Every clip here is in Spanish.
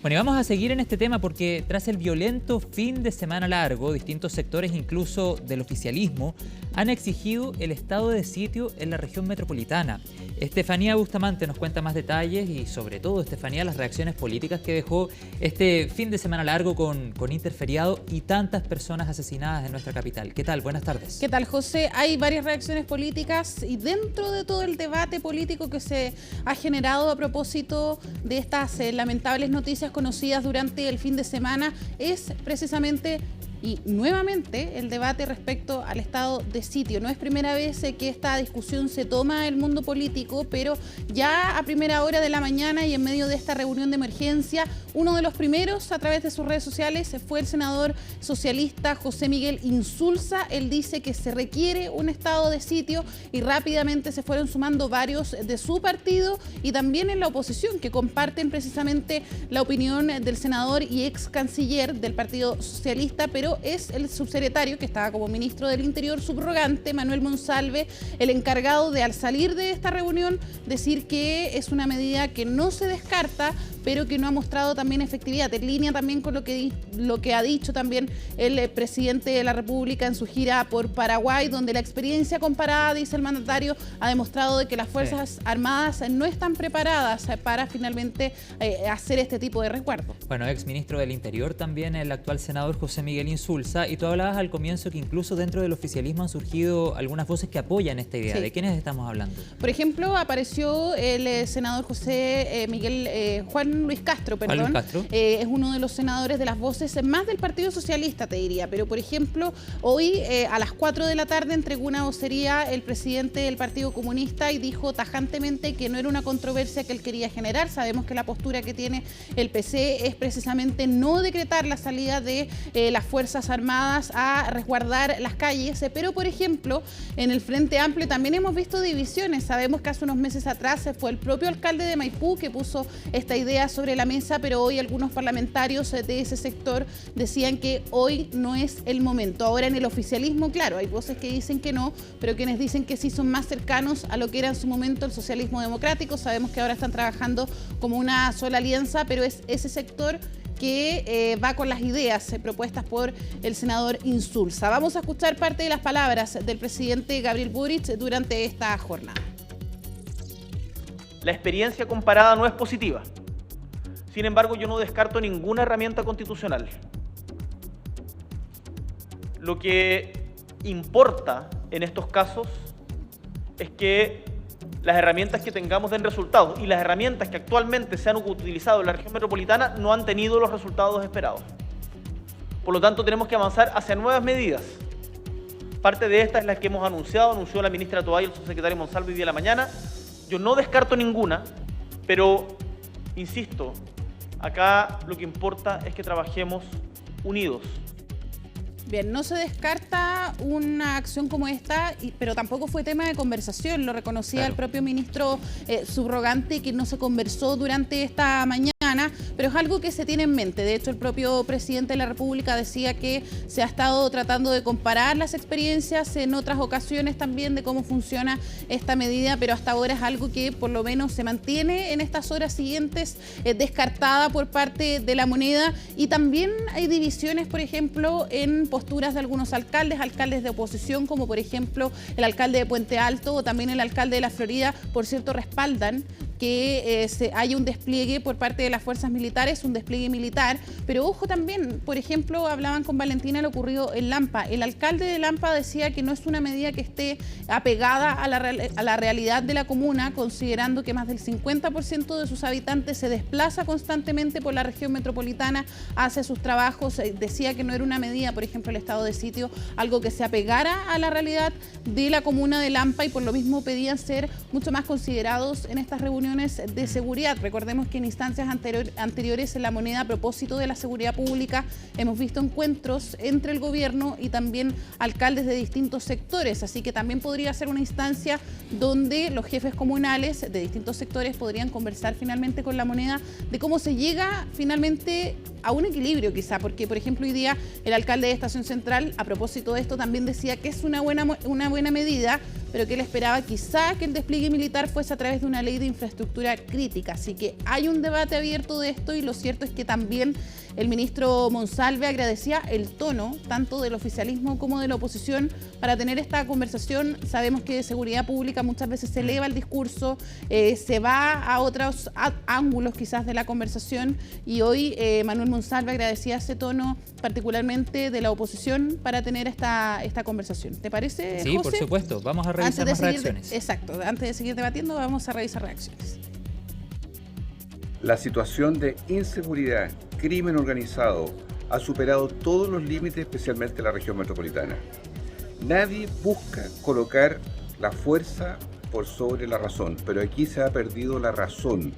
Bueno, y vamos a seguir en este tema porque tras el violento fin de semana largo, distintos sectores, incluso del oficialismo, han exigido el estado de sitio en la región metropolitana. Estefanía Bustamante nos cuenta más detalles y sobre todo, Estefanía, las reacciones políticas que dejó este fin de semana largo con interferiado y tantas personas asesinadas en nuestra capital. ¿Qué tal? Buenas tardes. ¿Qué tal, José? Hay varias reacciones políticas y dentro de todo el debate político que se ha generado a propósito de estas lamentables noticias conocidas durante el fin de semana es precisamente y nuevamente el debate respecto al estado de sitio. No es primera vez que esta discusión se toma en el mundo político, pero ya a primera hora de la mañana y en medio de esta reunión de emergencia, uno de los primeros a través de sus redes sociales fue el senador socialista José Miguel Insulza. Él dice que se requiere un estado de sitio y rápidamente se fueron sumando varios de su partido y también en la oposición que comparten precisamente la opinión del senador y ex canciller del Partido Socialista, pero es el subsecretario que estaba como ministro del Interior subrogante, Manuel Monsalve, el encargado de al salir de esta reunión decir que es una medida que no se descarta, pero que no ha mostrado también efectividad, en línea también con lo que ha dicho también el presidente de la República en su gira por Paraguay, donde la experiencia comparada, dice el mandatario, ha demostrado de que las Fuerzas Armadas no están preparadas para finalmente hacer este tipo de resguardo. Bueno, ex ministro del Interior también, el actual senador José Miguel Insulza, y tú hablabas al comienzo que incluso dentro del oficialismo han surgido algunas voces que apoyan esta idea. Sí. ¿De quiénes estamos hablando? Por ejemplo, apareció el senador Juan Luis Castro, perdón. Es uno de los senadores de las voces más del Partido Socialista, te diría. Pero, por ejemplo, hoy a las 4 de la tarde entregó una vocería el presidente del Partido Comunista y dijo tajantemente que no era una controversia que él quería generar. Sabemos que la postura que tiene el PC es precisamente no decretar la salida de las Fuerzas Armadas a resguardar las calles. Pero, por ejemplo, en el Frente Amplio también hemos visto divisiones. Sabemos que hace unos meses atrás fue el propio alcalde de Maipú que puso esta idea sobre la mesa, pero hoy algunos parlamentarios de ese sector decían que hoy no es el momento. Ahora en el oficialismo, claro, hay voces que dicen que no, pero quienes dicen que sí son más cercanos a lo que era en su momento el socialismo democrático. Sabemos que ahora están trabajando como una sola alianza, pero es ese sector que va con las ideas propuestas por el senador Insulza. Vamos a escuchar parte de las palabras del presidente Gabriel Boric durante esta jornada. La experiencia comparada no es positiva. Sin embargo, yo no descarto ninguna herramienta constitucional. Lo que importa en estos casos es que las herramientas que tengamos den resultados, y las herramientas que actualmente se han utilizado en la región metropolitana no han tenido los resultados esperados. Por lo tanto, tenemos que avanzar hacia nuevas medidas. Parte de estas es la que hemos anunció la ministra Toay y el subsecretario Monsalve hoy día de la mañana. Yo no descarto ninguna, pero, insisto, acá lo que importa es que trabajemos unidos. Bien, no se descarta una acción como esta, pero tampoco fue tema de conversación. Lo reconocía el propio ministro subrogante, que no se conversó durante esta mañana, pero es algo que se tiene en mente. De hecho, el propio presidente de la República decía que se ha estado tratando de comparar las experiencias en otras ocasiones también de cómo funciona esta medida, pero hasta ahora es algo que por lo menos se mantiene en estas horas siguientes descartada por parte de la moneda. Y también hay divisiones, por ejemplo, en posturas de algunos alcaldes de oposición, como por ejemplo el alcalde de Puente Alto o también el alcalde de La Florida, por cierto, respaldan que haya un despliegue por parte de las fuerzas militares, un despliegue militar. Pero ojo también, por ejemplo, hablaban con Valentina lo ocurrido en Lampa. El alcalde de Lampa decía que no es una medida que esté apegada a la realidad de la comuna, considerando que más del 50% de sus habitantes se desplaza constantemente por la región metropolitana, hace sus trabajos. Decía que no era una medida, por ejemplo, el estado de sitio, algo que se apegara a la realidad de la comuna de Lampa, y por lo mismo pedían ser mucho más considerados en estas reuniones de seguridad. Recordemos que en instancias anteriores en la moneda, a propósito de la seguridad pública, hemos visto encuentros entre el gobierno y también alcaldes de distintos sectores, así que también podría ser una instancia donde los jefes comunales de distintos sectores podrían conversar finalmente con la moneda de cómo se llega finalmente a un equilibrio quizá, porque por ejemplo hoy día el alcalde de Estación Central, a propósito de esto, también decía que es una buena medida, pero que él esperaba quizá que el despliegue militar fuese a través de una ley de infraestructura crítica. Así que hay un debate abierto de esto y lo cierto es que también el ministro Monsalve agradecía el tono tanto del oficialismo como de la oposición para tener esta conversación. Sabemos que de seguridad pública muchas veces se eleva el discurso, se va a otros ángulos quizás de la conversación y hoy Manuel Monsalve agradecía ese tono particularmente de la oposición para tener esta conversación. ¿Te parece, Sí, José? por supuesto. Vamos a revisar más reacciones. Exacto. Antes de seguir debatiendo vamos a revisar reacciones. La situación de inseguridad, crimen organizado, ha superado todos los límites, especialmente en la región metropolitana. Nadie busca colocar la fuerza por sobre la razón, pero aquí se ha perdido la razón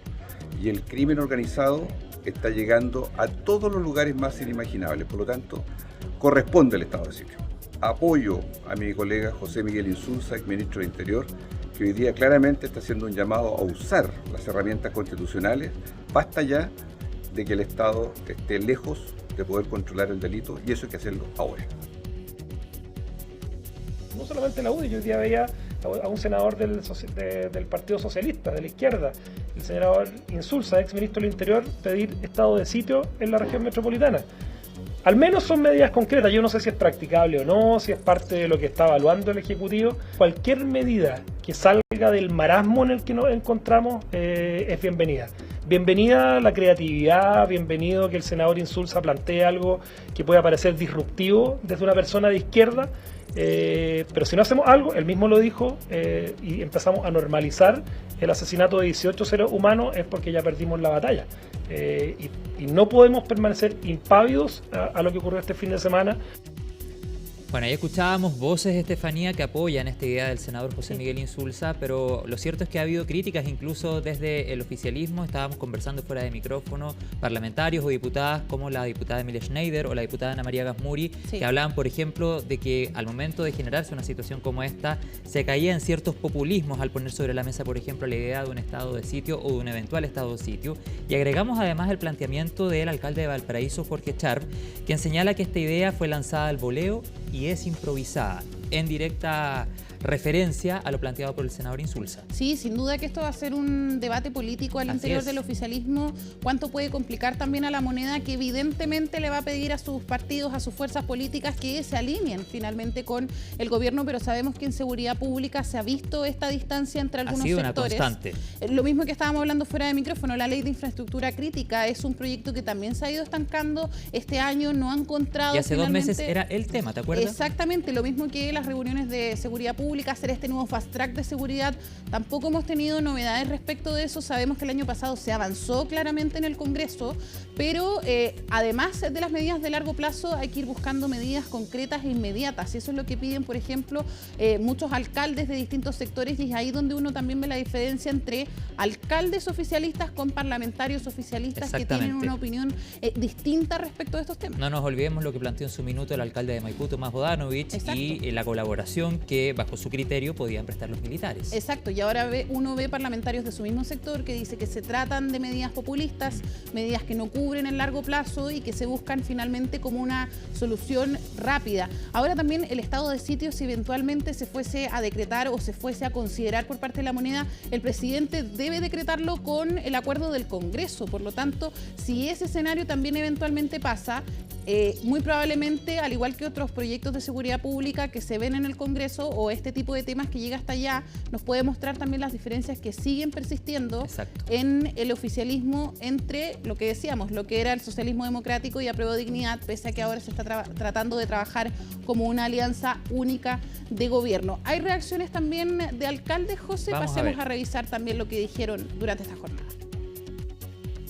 y el crimen organizado está llegando a todos los lugares más inimaginables. Por lo tanto, corresponde al estado de sitio. Apoyo a mi colega José Miguel Insulza, exministro del Interior, que hoy día claramente está haciendo un llamado a usar las herramientas constitucionales. Basta ya de que el Estado esté lejos de poder controlar el delito y eso hay que hacerlo ahora. No solamente la UDI, yo hoy día veía a un senador del Partido Socialista, de la izquierda, el senador Insulza, ex ministro del Interior, pedir estado de sitio en la región metropolitana. Al menos son medidas concretas, yo no sé si es practicable o no, si es parte de lo que está evaluando el Ejecutivo. Cualquier medida que salga del marasmo en el que nos encontramos es bienvenida. Bienvenida la creatividad, bienvenido que el senador Insulza plantee algo que pueda parecer disruptivo desde una persona de izquierda, pero si no hacemos algo, él mismo lo dijo, y empezamos a normalizar el asesinato de 18 seres humanos, es porque ya perdimos la batalla. Y no podemos permanecer impávidos a lo que ocurrió este fin de semana. Bueno, ahí escuchábamos voces, Estefanía, que apoyan esta idea del senador José Miguel Insulza, pero lo cierto es que ha habido críticas incluso desde el oficialismo. Estábamos conversando fuera de micrófono, parlamentarios o diputadas como la diputada Emilia Schneider o la diputada Ana María Gasmuri, que hablaban, por ejemplo, de que al momento de generarse una situación como esta, se caía en ciertos populismos al poner sobre la mesa, por ejemplo, la idea de un estado de sitio o de un eventual estado de sitio. Y agregamos además el planteamiento del alcalde de Valparaíso, Jorge Charp, quien señala que esta idea fue lanzada al voleo y es improvisada, en directa referencia a lo planteado por el senador Insulza. Sí, sin duda que esto va a ser un debate político al interior del oficialismo, cuánto puede complicar también a la moneda, que evidentemente le va a pedir a sus partidos, a sus fuerzas políticas que se alineen finalmente con el gobierno, pero sabemos que en seguridad pública se ha visto esta distancia entre algunos sectores. Ha sido una constante. Lo mismo que estábamos hablando fuera de micrófono, la ley de infraestructura crítica es un proyecto que también se ha ido estancando. Este año no ha encontrado. Y hace 2 meses era el tema, ¿te acuerdas? Exactamente, lo mismo que las reuniones de seguridad pública, hacer este nuevo fast track de seguridad. Tampoco hemos tenido novedades respecto de eso. Sabemos que el año pasado se avanzó claramente en el Congreso, pero además de las medidas de largo plazo hay que ir buscando medidas concretas e inmediatas. Y eso es lo que piden, por ejemplo, muchos alcaldes de distintos sectores, y es ahí donde uno también ve la diferencia entre alcaldes oficialistas con parlamentarios oficialistas que tienen una opinión distinta respecto de estos temas. No nos olvidemos lo que planteó en su minuto el alcalde de Maipú, Tomás Bodanovich, y la colaboración que bajo su criterio podían prestar los militares. Exacto, y ahora uno ve parlamentarios de su mismo sector que dice que se tratan de medidas populistas, medidas que no cubren el largo plazo y que se buscan finalmente como una solución rápida. Ahora también el estado de sitio, si eventualmente se fuese a decretar o se fuese a considerar por parte de la moneda, el presidente debe decretarlo con el acuerdo del Congreso. Por lo tanto, si ese escenario también eventualmente pasa, muy probablemente, al igual que otros proyectos de seguridad pública que se ven en el Congreso o este tipo de temas que llega hasta allá, nos puede mostrar también las diferencias que siguen persistiendo en el oficialismo entre lo que decíamos, lo que era el socialismo democrático y Apruebo Dignidad, pese a que ahora se está tratando de trabajar como una alianza única de gobierno. Hay reacciones también de alcaldes, José. Pasemos a revisar también lo que dijeron durante esta jornada.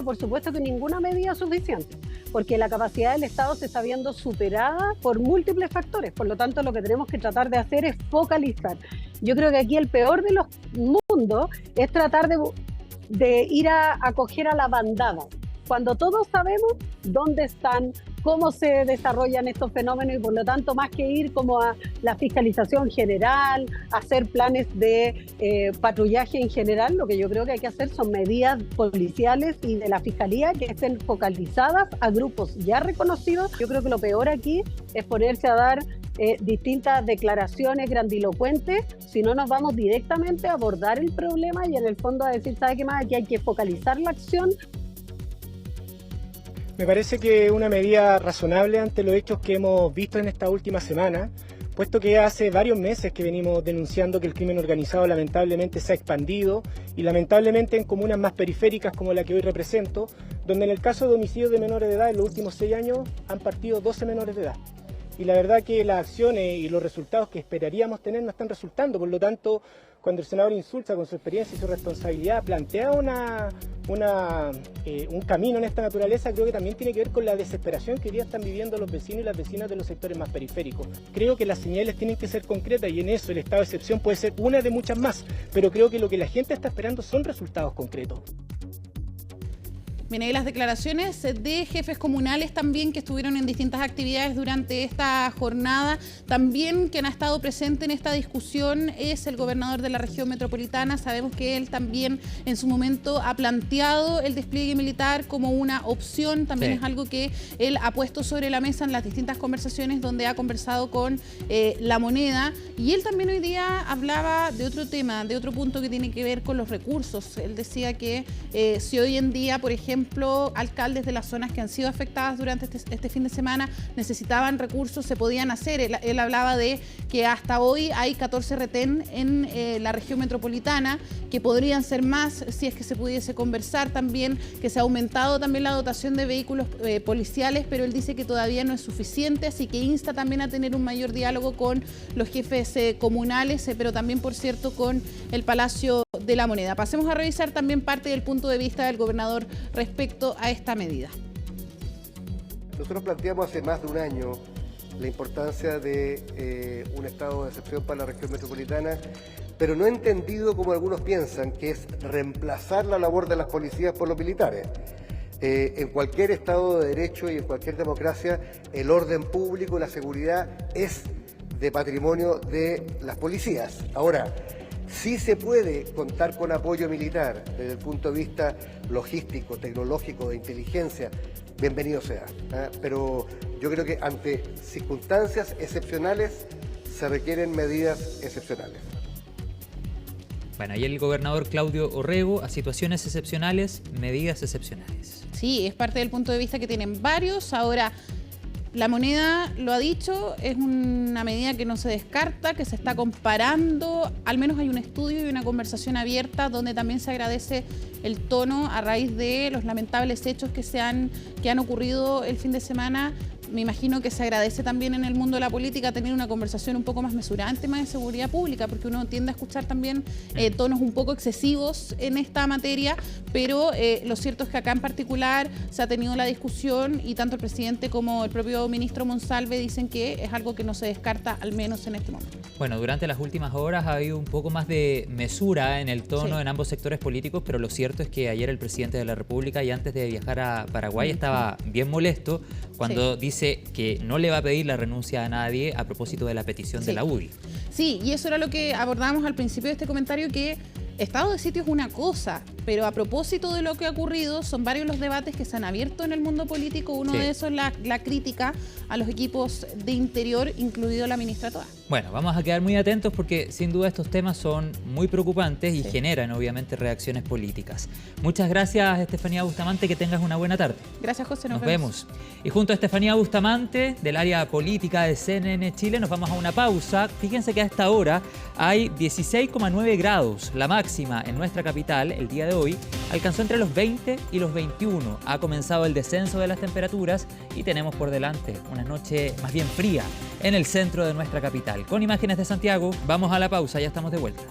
Por supuesto que ninguna medida es suficiente, porque la capacidad del Estado se está viendo superada por múltiples factores. Por lo tanto, lo que tenemos que tratar de hacer es focalizar. Yo creo que aquí el peor de los mundos es tratar de ir a acoger a la bandada, cuando todos sabemos dónde están, cómo se desarrollan estos fenómenos, y por lo tanto, más que ir como a la fiscalización general, hacer planes de patrullaje en general, lo que yo creo que hay que hacer son medidas policiales y de la Fiscalía que estén focalizadas a grupos ya reconocidos. Yo creo que lo peor aquí es ponerse a dar distintas declaraciones grandilocuentes, sino nos vamos directamente a abordar el problema y en el fondo a decir, ¿sabe qué más? Aquí hay que focalizar la acción. Me parece que es una medida razonable ante los hechos que hemos visto en esta última semana, puesto que hace varios meses que venimos denunciando que el crimen organizado lamentablemente se ha expandido y lamentablemente en comunas más periféricas como la que hoy represento, donde en el caso de homicidios de menores de edad en los últimos 6 años han partido 12 menores de edad. Y la verdad que las acciones y los resultados que esperaríamos tener no están resultando, por lo tanto, cuando el senador Insulza, con su experiencia y su responsabilidad, plantea un camino en esta naturaleza, creo que también tiene que ver con la desesperación que hoy día están viviendo los vecinos y las vecinas de los sectores más periféricos. Creo que las señales tienen que ser concretas y en eso el estado de excepción puede ser una de muchas más, pero creo que lo que la gente está esperando son resultados concretos. Bien, ahí las declaraciones de jefes comunales también que estuvieron en distintas actividades durante esta jornada. También quien ha estado presente en esta discusión es el gobernador de la región metropolitana. Sabemos que él también en su momento ha planteado el despliegue militar como una opción. También es algo que él ha puesto sobre la mesa en las distintas conversaciones donde ha conversado con La Moneda. Y él también hoy día hablaba de otro tema, de otro punto que tiene que ver con los recursos. Él decía que si hoy en día, por ejemplo, alcaldes de las zonas que han sido afectadas durante este fin de semana necesitaban recursos, se podían hacer. Él hablaba de que hasta hoy hay 14 retén en la región metropolitana, que podrían ser más si es que se pudiese conversar también, que se ha aumentado también la dotación de vehículos policiales, pero él dice que todavía no es suficiente, así que insta también a tener un mayor diálogo con los jefes comunales, pero también, por cierto, con el Palacio de la Moneda. Pasemos a revisar también parte del punto de vista del gobernador respecto a esta medida. Nosotros planteamos hace más de un año la importancia de un estado de excepción para la región metropolitana, pero no entendido como algunos piensan, que es reemplazar la labor de las policías por los militares. En cualquier Estado de Derecho y en cualquier democracia, el orden público y la seguridad es de patrimonio de las policías. Ahora, sí se puede contar con apoyo militar desde el punto de vista logístico, tecnológico, de inteligencia, bienvenido sea. Pero yo creo que ante circunstancias excepcionales se requieren medidas excepcionales. Bueno, y el gobernador Claudio Orrego, a situaciones excepcionales, medidas excepcionales. Sí, es parte del punto de vista que tienen varios. Ahora, La Moneda lo ha dicho, es una medida que no se descarta, que se está comparando. Al menos hay un estudio y una conversación abierta donde también se agradece el tono a raíz de los lamentables hechos que han ocurrido el fin de semana. Me imagino que se agradece también en el mundo de la política tener una conversación un poco más mesurada en temas de seguridad pública, porque uno tiende a escuchar también tonos un poco excesivos en esta materia, pero lo cierto es que acá en particular se ha tenido la discusión y tanto el presidente como el propio ministro Monsalve dicen que es algo que no se descarta, al menos en este momento. Bueno, durante las últimas horas ha habido un poco más de mesura en el tono en ambos sectores políticos, pero lo cierto es que ayer el presidente de la República, y antes de viajar a Paraguay, estaba bien molesto cuando dice que no le va a pedir la renuncia a nadie a propósito de la petición de la UDI. Sí, y eso era lo que abordábamos al principio de este comentario, que estado de sitio es una cosa, pero a propósito de lo que ha ocurrido, son varios los debates que se han abierto en el mundo político. Uno de esos es la crítica a los equipos de interior, incluido la ministra Toa. Bueno, vamos a quedar muy atentos porque sin duda estos temas son muy preocupantes y generan obviamente reacciones políticas. Muchas gracias, Estefanía Bustamante, que tengas una buena tarde. Gracias, José, nos vemos. Y junto a Estefanía Bustamante, del área política de CNN Chile, nos vamos a una pausa. Fíjense que a esta hora hay 16,9 grados. La máxima en nuestra capital el día de hoy alcanzó entre los 20 y los 21. Ha comenzado el descenso de las temperaturas y tenemos por delante una noche más bien fría en el centro de nuestra capital. Con imágenes de Santiago, vamos a la pausa, ya estamos de vuelta.